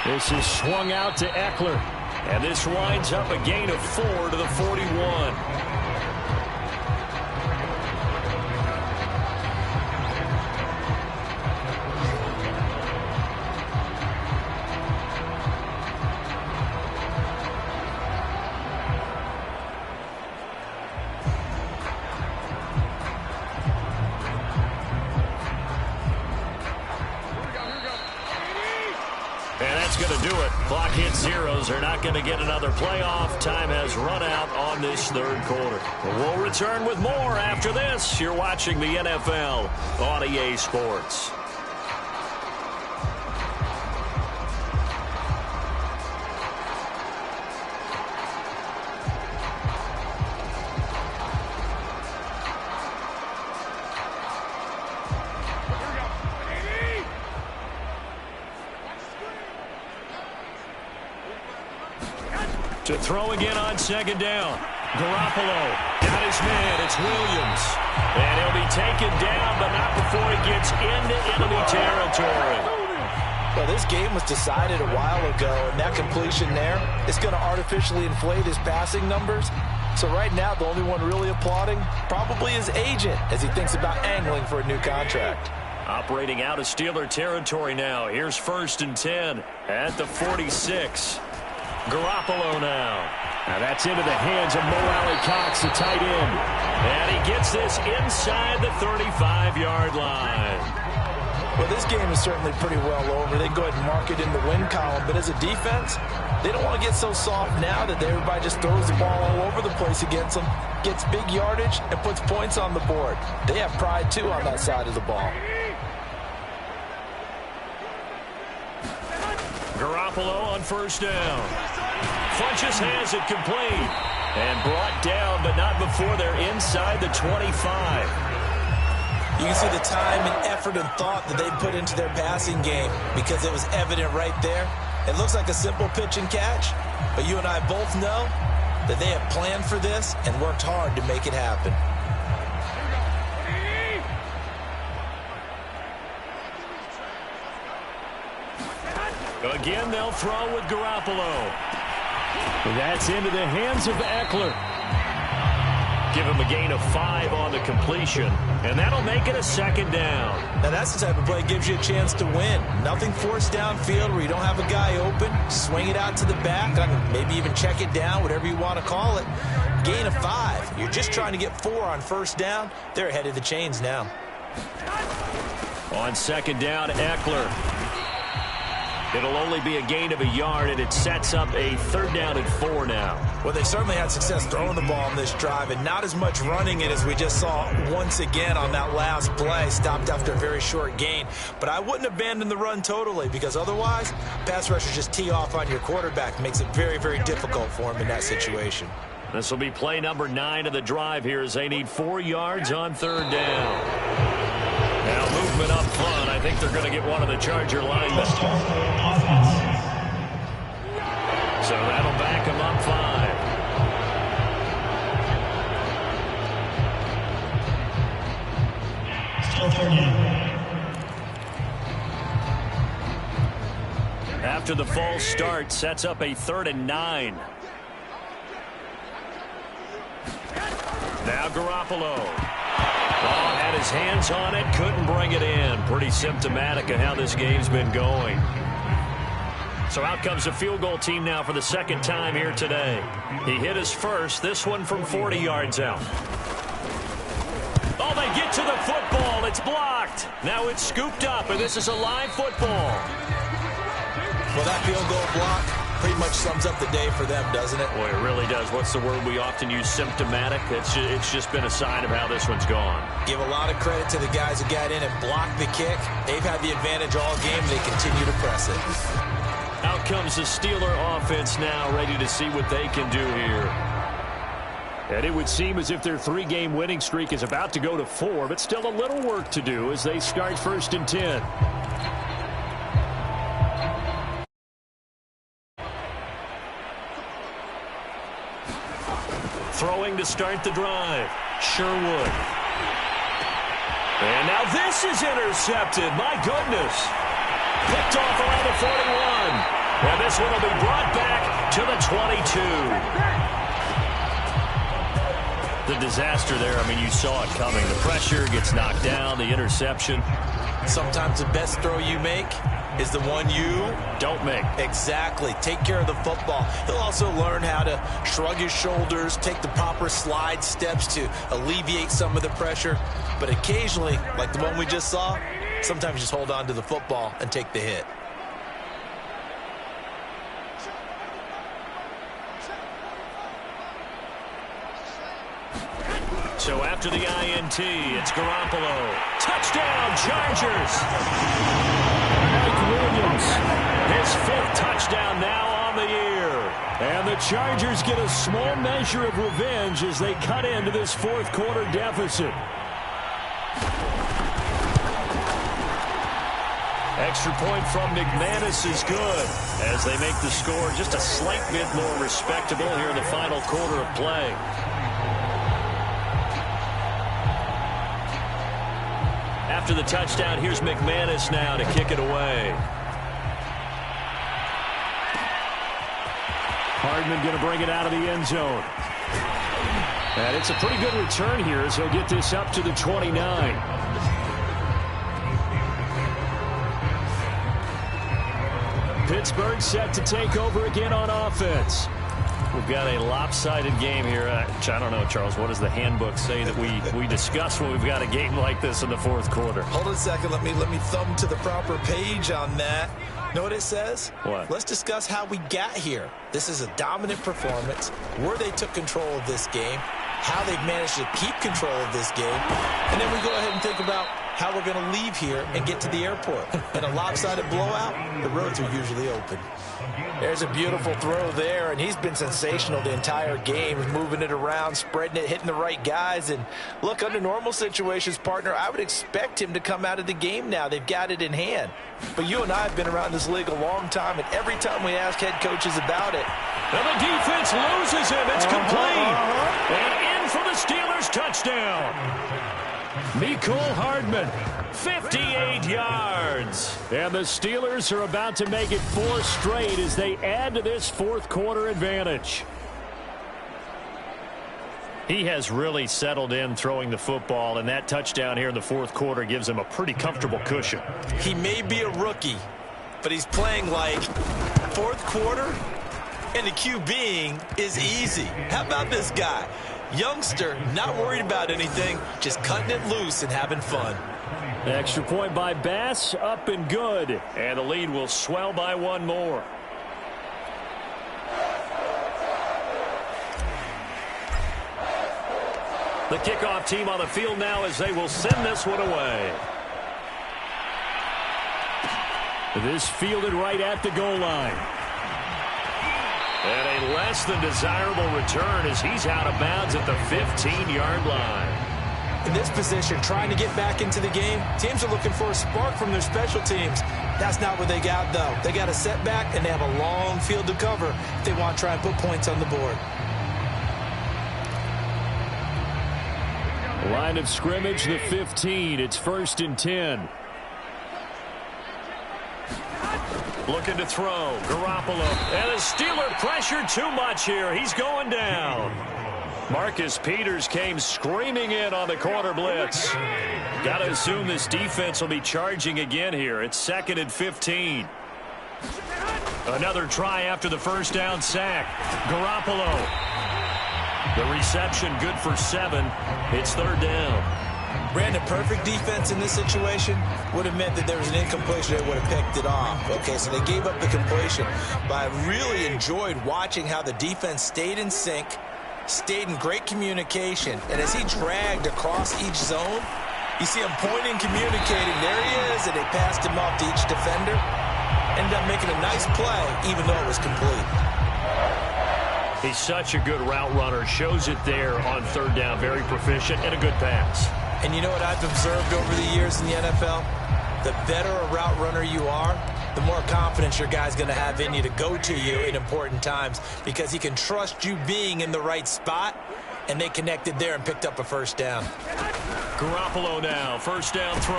This is swung out to Eckler. And this winds up a gain of 4 to the 41. Going to do it. Clock hits zeros. They're not going to get another playoff. Time has run out on this third quarter. We'll return with more after this. You're watching the NFL on EA Sports. To throw again on second down. Garoppolo got his man. It's Williams. And he'll be taken down, but not before he gets into enemy territory. Well, this game was decided a while ago, and that completion there is going to artificially inflate his passing numbers. So right now, the only one really applauding probably his agent as he thinks about angling for a new contract. Operating out of Steeler territory now. Here's first and 10 at the 46. Garoppolo now. Now that's into the hands of Mo Alley-Cox, the tight end. And he gets this inside the 35-yard line. Well, this game is certainly pretty well over. They go ahead and mark it in the win column. But as a defense, they don't want to get so soft now that everybody just throws the ball all over the place against them, gets big yardage, and puts points on the board. They have pride, too, on that side of the ball. Garoppolo on first down. Funches has it complete. And brought down, but not before they're inside the 25. You can see the time and effort and thought that they put into their passing game because it was evident right there. It looks like a simple pitch and catch, but you and I both know that they have planned for this and worked hard to make it happen. Again, they'll throw with Garoppolo. That's into the hands of Eckler. Give him a gain of 5 on the completion, and that'll make it a 2nd down. Now, that's the type of play that gives you a chance to win. Nothing forced downfield where you don't have a guy open. Swing it out to the back, maybe even check it down, whatever you want to call it. Gain of 5. You're just trying to get 4 on 1st down. They're ahead of the chains now. On 2nd down, Eckler. It'll only be a gain of a yard, and it sets up a 3rd down and 4 now. Well, they certainly had success throwing the ball in this drive, and not as much running it as we just saw once again on that last play. Stopped after a very short gain. But I wouldn't abandon the run totally, because otherwise, pass rushers just tee off on your quarterback. Makes it very, very difficult for him in that situation. This will be play number 9 of the drive here as they need 4 yards on 3rd down. Now movement up front. I think they're going to get one of the Charger linemen. So that'll back him up 5. Still 30. After the false start, sets up a 3rd and 9. Now Garoppolo. Oh, had his hands on it, couldn't bring it in. Pretty symptomatic of how this game's been going. So out comes the field goal team now for the 2nd time here today. He hit his first, this one from 40 yards out. Oh, they get to the football. It's blocked. Now it's scooped up, and this is a live football. Well, that field goal block pretty much sums up the day for them, doesn't it? Boy, it really does. What's the word we often use? Symptomatic. It's just been a sign of how this one's gone. Give a lot of credit to the guys who got in and blocked the kick. They've had the advantage all game. They continue to press it. Out comes the Steeler offense now, ready to see what they can do here. And it would seem as if their 3-game winning streak is about to go to 4, but still a little work to do as they start 1st and 10. Throwing to start the drive. Sherwood. And now this is intercepted. My goodness. Picked off around the 41. And this one will be brought back to the 22. The disaster there, I mean, you saw it coming. The pressure gets knocked down, the interception. Sometimes the best throw you make is the one you don't make. Exactly. Take care of the football. He'll also learn how to shrug his shoulders, take the proper slide steps to alleviate some of the pressure. But occasionally, like the one we just saw, sometimes just hold on to the football and take the hit. So after the INT, it's Garoppolo. Touchdown, Chargers. Mike Williams, his 5th touchdown now on the year. And the Chargers get a small measure of revenge as they cut into this 4th quarter deficit. Extra point from McManus is good as they make the score just a slight bit more respectable here in the final quarter of play. After the touchdown, here's McManus now to kick it away. Hardman going to bring it out of the end zone. And it's a pretty good return here as he'll get this up to the 29. Pittsburgh set to take over again on offense. We've got a lopsided game here. I don't know, Charles, what does the handbook say that we discuss when we've got a game like this in the 4th quarter? Hold on a second. Let me thumb to the proper page on that. Know what it says? What? Let's discuss how we got here. This is a dominant performance, where they took control of this game, how they've managed to keep control of this game, and then we go ahead and think about how we're going to leave here and get to the airport. In a lopsided blowout, the roads are usually open. There's a beautiful throw there, and he's been sensational the entire game, moving it around, spreading it, hitting the right guys. And look, under normal situations, partner, I would expect him to come out of the game now. They've got it in hand. But you and I have been around this league a long time, and every time we ask head coaches about it, and the defense loses him. It's complete. And in for the Steelers touchdown. Mecole Hardman, 58 yards. And the Steelers are about to make it 4 straight as they add to this 4th quarter advantage. He has really settled in throwing the football, and that touchdown here in the fourth quarter gives him a pretty comfortable cushion. He may be a rookie, but he's playing like fourth quarter, and the QBing is easy. How about this guy? Youngster, not worried about anything, just cutting it loose and having fun. Extra point by Bass, up and good. And the lead will swell by one more. The kickoff team on the field now as they will send this one away. This fielded right at the goal line. And a less than desirable return as he's out of bounds at the 15-yard line. In this position, trying to get back into the game, teams are looking for a spark from their special teams. That's not what they got, though. They got a setback, and they have a long field to cover if they want to try and put points on the board. Line of scrimmage, the 15. It's 1st and 10. Looking to throw. Garoppolo. And the Steeler pressure too much here. He's going down. Marcus Peters came screaming in on the corner blitz. Got to assume this defense will be charging again here. It's 2nd and 15. Another try after the first down sack. Garoppolo. The reception good for 7. It's 3rd down. Brandon, perfect defense in this situation would have meant that there was an incompletion that would have picked it off. Okay, so they gave up the completion. But I really enjoyed watching how the defense stayed in sync, stayed in great communication, and as he dragged across each zone, you see him pointing, communicating. There he is, and they passed him off to each defender. Ended up making a nice play, even though it was complete. He's such a good route runner. Shows it there on 3rd down. Very proficient and a good pass. And you know what I've observed over the years in the NFL? The better a route runner you are, the more confidence your guy's going to have in you to go to you in important times because he can trust you being in the right spot, and they connected there and picked up a 1st down. Garoppolo now, 1st down throw.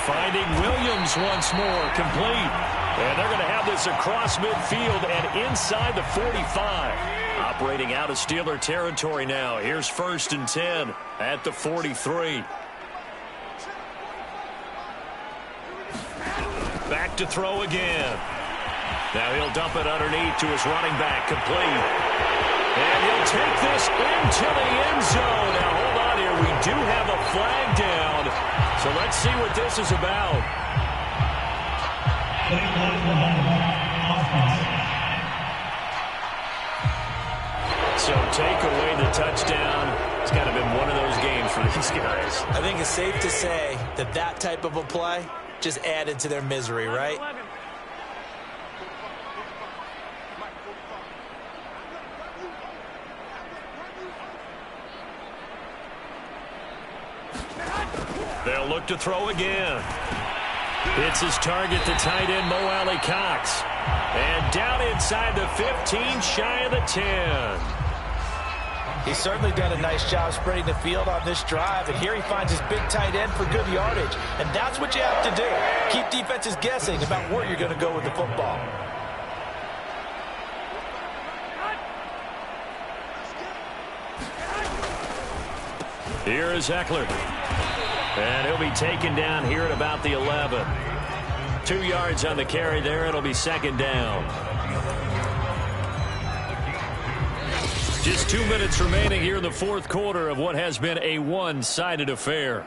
Finding Williams once more, complete. And they're going to have this across midfield and inside the 45. Operating out of Steeler territory now. Here's 1st and 10 at the 43. Back to throw again. Now he'll dump it underneath to his running back, complete. And he'll take this into the end zone. Now hold on here. We do have a flag down. So let's see what this is about. So take away the touchdown. It's kind of been one of those games for these guys. I think it's safe to say that that type of a play just added to their misery, right? They'll look to throw again. It's his target, the tight end, Mo Alley-Cox. And down inside the 15, shy of the 10. He's certainly done a nice job spreading the field on this drive, and here he finds his big tight end for good yardage. And that's what you have to do. Keep defenses guessing about where you're going to go with the football. Here is Eckler. And he'll be taken down here at about the 11. 2 yards on the carry there. It'll be 2nd down. Just 2 minutes remaining here in the fourth quarter of what has been a one-sided affair.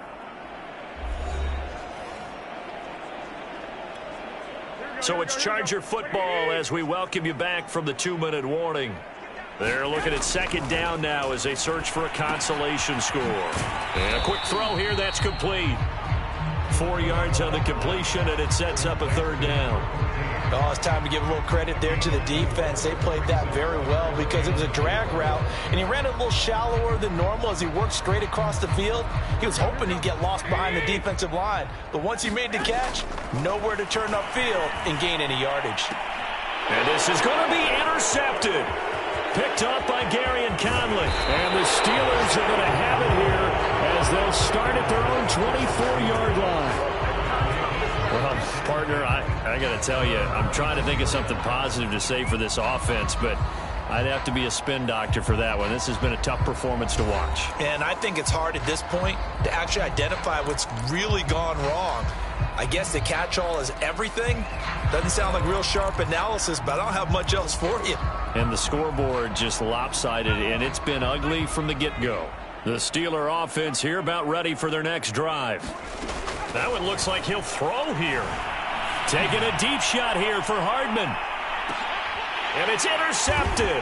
So it's Charger football as we welcome you back from the 2-minute warning. They're looking at 2nd down now as they search for a consolation score. And a quick throw here, that's complete. 4 yards on the completion, and it sets up a 3rd down. Oh, it's time to give a little credit there to the defense. They played that very well because it was a drag route, and he ran it a little shallower than normal as he worked straight across the field. He was hoping he'd get lost behind the defensive line, but once he made the catch, nowhere to turn upfield and gain any yardage. And this is going to be intercepted. Picked off by Garyon Conley. And the Steelers are going to have it here as they'll start at their own 24-yard line. Well, partner, I got to tell you, I'm trying to think of something positive to say for this offense, but I'd have to be a spin doctor for that one. This has been a tough performance to watch. And I think it's hard at this point to actually identify what's really gone wrong. I guess the catch-all is everything. Doesn't sound like real sharp analysis, but I don't have much else for you. And the scoreboard just lopsided, and it's been ugly from the get-go. The Steeler offense here about ready for their next drive. That one looks like he'll throw here. Taking a deep shot here for Hardman. And it's intercepted.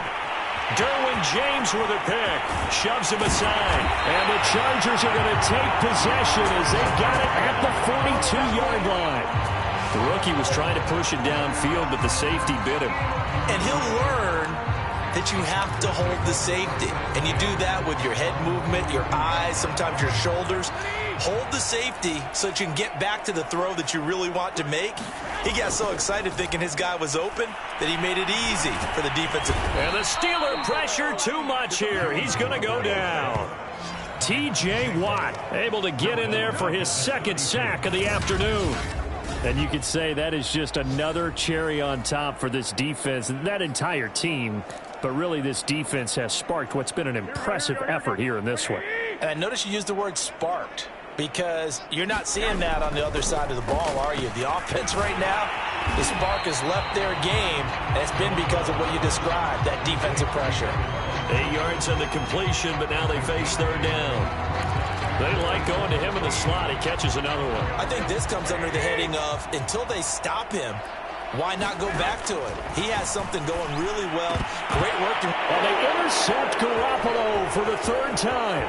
Derwin James with a pick. Shoves him aside. And the Chargers are going to take possession as they've got it at the 42-yard line. The rookie was trying to push it downfield, but the safety bit him. And he'll learn that you have to hold the safety. And you do that with your head movement, your eyes, sometimes your shoulders. Hold the safety so that you can get back to the throw that you really want to make. He got so excited thinking his guy was open that he made it easy for the defensive. And the Steeler pressure too much here. He's going to go down. T.J. Watt able to get in there for his second sack of the afternoon. And you could say that is just another cherry on top for this defense and that entire team. But really, this defense has sparked what's been an impressive effort here in this one. And I notice you used the word sparked, because you're not seeing that on the other side of the ball, are you? The offense right now, the spark has left their game, and it's been because of what you described, that defensive pressure. 8 yards on the completion, but now they face third down. They like going to him in the slot. He catches another one. I think this comes under the heading of, until they stop him, why not go back to it? He has something going really well. Great work. And they intercept Garoppolo for the third time.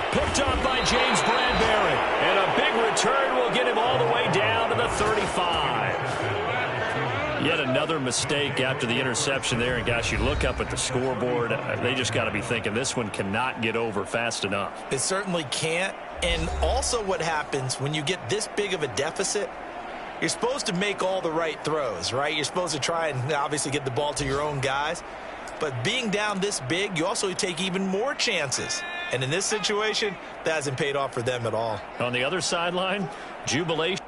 Picked up by James Bradbury. And a big return will get him all the way down to the 35. Yet another mistake after the interception there. And, gosh, you look up at the scoreboard. They just got to be thinking this one cannot get over fast enough. It certainly can't. And also what happens when you get this big of a deficit, you're supposed to make all the right throws, right? You're supposed to try and obviously get the ball to your own guys. But being down this big, you also take even more chances. And in this situation, that hasn't paid off for them at all. On the other sideline, jubilation.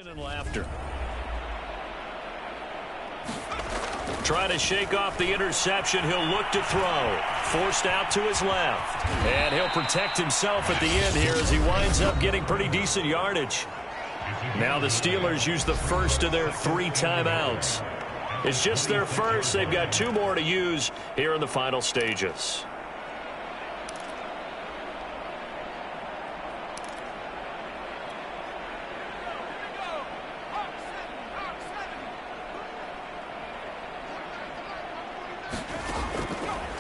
And laughter. Trying to shake off the interception. He'll look to throw. Forced out to his left. And he'll protect himself at the end here as he winds up getting pretty decent yardage. Now the Steelers use the first of their 3 timeouts. It's just their first. They've got 2 more to use here in the final stages.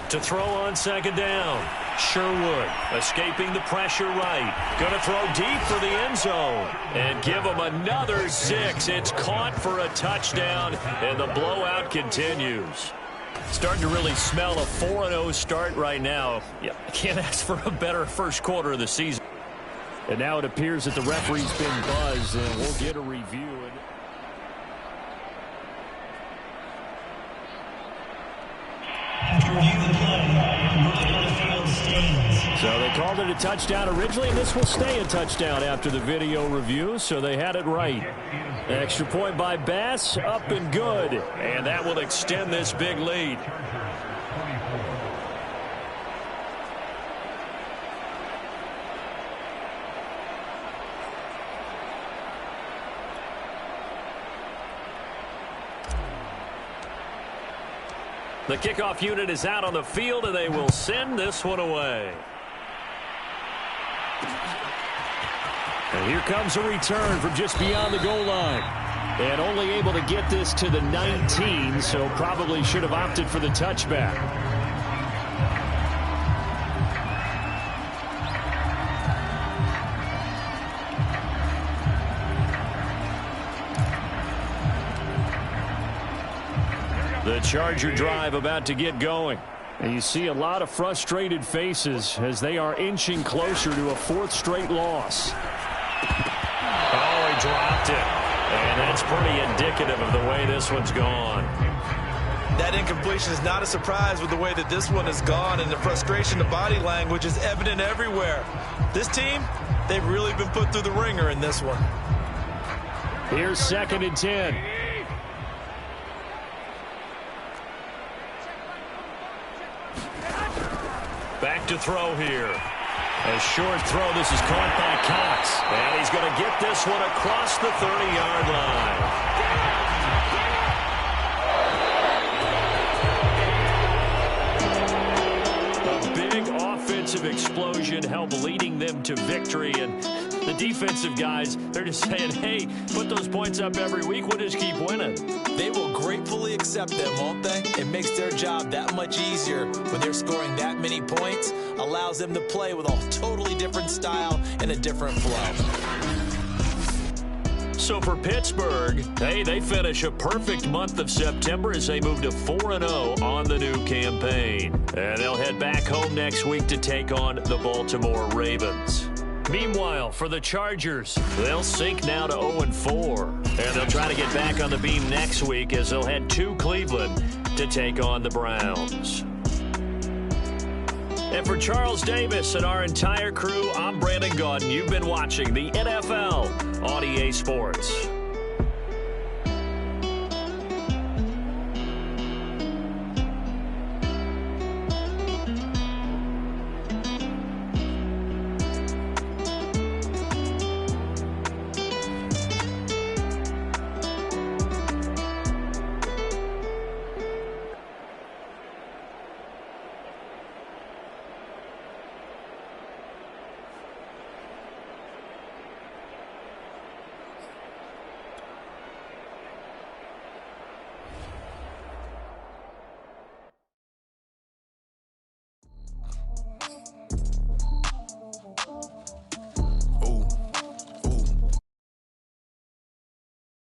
To throw on second down. Sherwood escaping the pressure right. Going to throw deep for the end zone. And give him another 6. It's caught for a touchdown. And the blowout continues. Starting to really smell a 4-0 start right now. Yeah, can't ask for a better first quarter of the season. And now it appears that the referee's been buzzed. And we'll get a review. So they called it a touchdown originally, and this will stay a touchdown after the video review, so they had it right. Extra point by Bass, up and good. And that will extend this big lead. The kickoff unit is out on the field, and they will send this one away. And here comes a return from just beyond the goal line. And only able to get this to the 19, so probably should have opted for the touchback. The Charger drive about to get going. And you see a lot of frustrated faces as they are inching closer to a 4th straight loss. Oh, he dropped it. And that's pretty indicative of the way this one's gone. That incompletion is not a surprise with the way that this one has gone, and the frustration, the body language is evident everywhere. This team, they've really been put through the ringer in this one. Here's 2nd and 10. Back to throw here. A short throw. This is caught by Cox. And he's going to get this one across the 30-yard line. A big offensive explosion helped leading them to victory. And the defensive guys, they're just saying, hey, put those points up every week. We'll just keep winning. They will gratefully accept them, won't they? It makes their job that much easier when they're scoring that many points. Allows them to play with a totally different style and a different flow. So for Pittsburgh, hey, they finish a perfect month of September as they move to 4-0 on the new campaign. And they'll head back home next week to take on the Baltimore Ravens. Meanwhile, for the Chargers, they'll sink now to 0-4. And they'll try to get back on the beam next week as they'll head to Cleveland to take on the Browns. And for Charles Davis and our entire crew, I'm Brandon Gaudin. You've been watching the NFL on EA Sports.